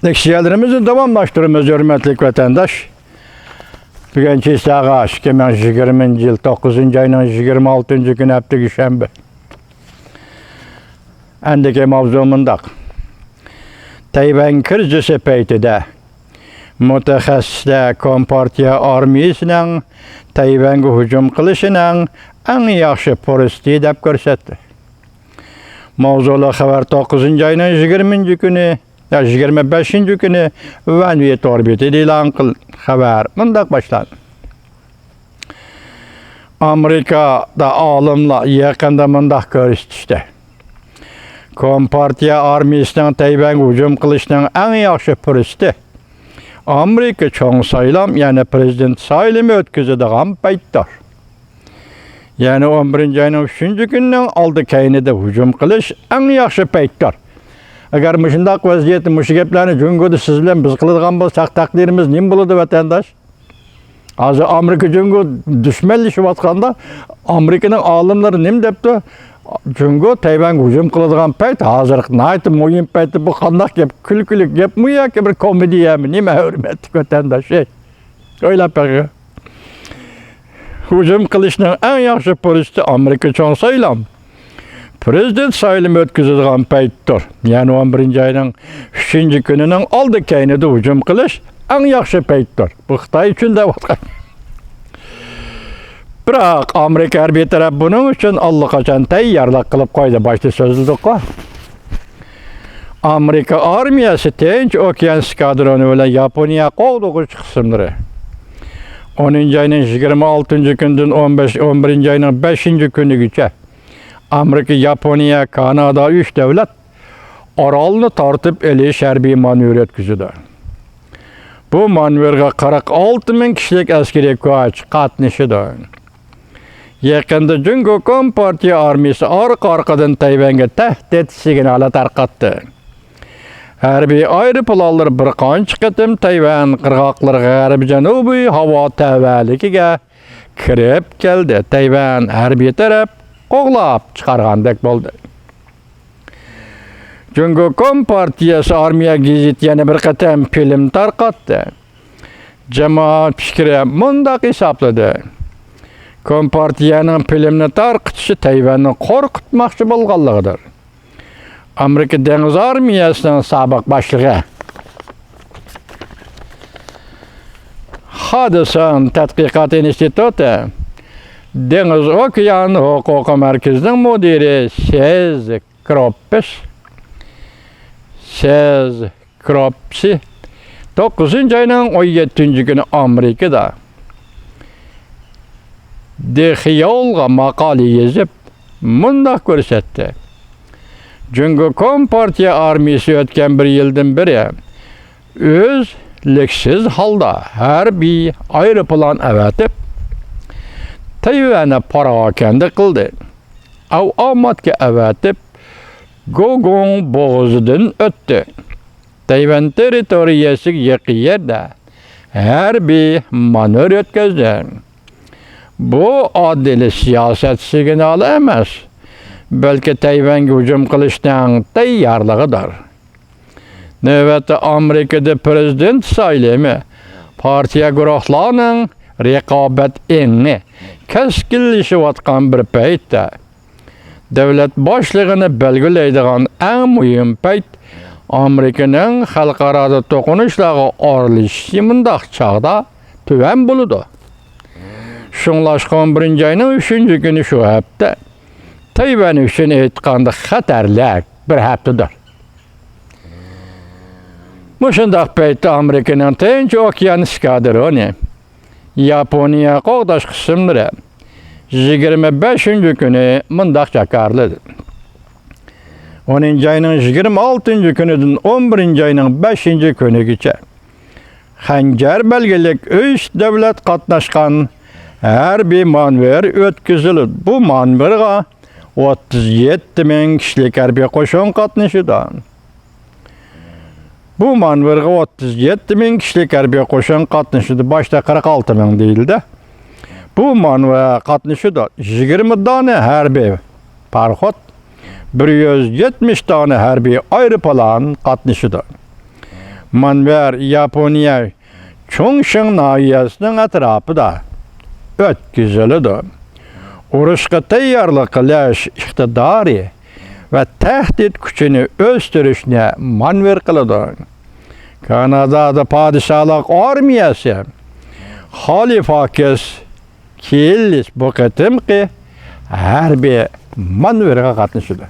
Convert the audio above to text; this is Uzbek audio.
Leksiyalarımızı davamlaştırımız hürmetli vatandaş. Bugünkü saat 2020 yıl 9. ayının 26. günü hafta şembe. Endeki mavzumunda Tayvan krizisi peytide mütehassisler Kompartiya armiyasının Tayvan'a hücum kılışının en yaxşı pürüstü dep görsetdi. Mavzulu haber 9. ayının 20. günü 25. günü Vanviyet orbiti ilan kıl haber mındak başlandı. Amerika'da alımla yakında mındak görüştü. Kompartiya armiyasının Tayvan'a hücum kılışının en yaxşı pürüstü Amerika çoğun sayılam, yani prezident sayılımı ötküzüdüğün paytlar. Yani 11. ayının 3. gününün aldı kaynıda hücum kılış en yaxşı paytlar. Eğer müşündak vaziyeti, müşü geplerini cüngüdü sizle biz kılıdığın bolsak takdirimiz nim buludu vatandaş? Azı Amerika cüngü düşmelleşip atkanda Amerika'nın alımları nim depti? Cüngü Tayvan hücum kılıdığın payt hazır naytı moyun payti bu kandak gep külkülük gep mu ya ki bir komediye mi nime hürmetlik vatandaş öyle peki. Hücum kılışının en yaxşı polisi Amerika çoğun sayılam. Prezident sayılımı ötküzüdüğün paytlar. Yani 11. ayının 3. gününün aldı kaynıda hücum kılış en yaxşı paytlar. Bu Xitay için de vatkan. Bırak Amerika her bir taraf bunun için allakaçan tayyarlak kılıp koydu başta sözlülük var. Amerika armiyası Tinç Okyan skadronu ile Japonya kovduğu kısımları. 10. ayının 26. günden 11. ayının 5. günü geçe. Amerika, Japonya, Kanada 3 devlet oralını tartıp eli şerbi manevr etkisidir. Bu manevra 46 bin kişilik askeri kuvvet katnışıdır. Yakında Cumhuriyet Kompartiya armiyası arkadan Tayvan'a tehdit signalı tarqatdı. Harbiy aeroplanlar bir qancha qitim Tayvan qirg'oqlari g'arbi-janubiy havo tavalligiga kirib keldi. Tayvan harbiy taraf qo'g'lab chiqargandek bo'ldi. Cumhuriyet Kompartiyasi armiya gazeti yana bir qatam film tarqatdi. Jamoat fikri mundaq hisobladi. Kompartiyaning filmni tarqitishi Tayvanni qo'rqitmoqchi bo'lganligidir. Amerika Deniz Armiyasının sabık başlığı Hudson Tadqiqot instituti Deniz Okyan Huquqi Merkezi'nin müdiri Sez Kropsi 9. ayının 17. günü Amerika'da Dehiyolga makale yazıp mundaq görsetdi. Cumhuriyet Kompartiya armiyası ötken bir yıldan beri özlüksiz halda her bir aeroplan evetip Tayvan'a parakende kıldı. Av amatki evetip Gogong boğazıdan öttü. Tayvan teritoriyası yakı yerde her bir manevr ötküzdü. Bu adil siyaset signalı emas. Belki Tayvan'a hücum kılıştan tayyarlığıdır. Növbette Amerika'da prezident sayılımı partiya guruhlarının rekabet eni keskinleşip atkan bir paytda devlet başlığını belgileydiğin en mühim payt Amerika'nın halkarada tokunuşları arılışı mındaq çağda tüven buludu. Şunlaş 11. ayının 3. günü şu hafta Tayvan üçün etqanda xatarlik bir haftadır. Muşundaq paytda Amerikanın Tinç Okyan skadronu Japonya qoğdaş kısımları 25. günü mındaq çakarlıdır. 10. ayının 26. günüdün 11. ayının 5. günü geçe. Hancar belgelik 3 devlet katnaşkan her bir manevr ötküzülür. Bu manevra 37 bin kişilik harbiy qo'shin qatnashida. Bu manevra 37 bin kişilik harbiy qo'shin qatnashida. Başta 46 bin deyildi. Bu manevra qatnashida 20 tane harbiy parxod, 170 tane harbiy aeroplan qatnashida. Manver Yaponiya Çongshin nahiyasının atrapıda ötküzülüdü. Uruşqa tayyorlik qilish iqtidori ve tehdit gücünü östürüşüne manver qiladi. Kanadada padişahlık armiyası halifakes killis bu qitimqi harbiy manverga qatnashadi.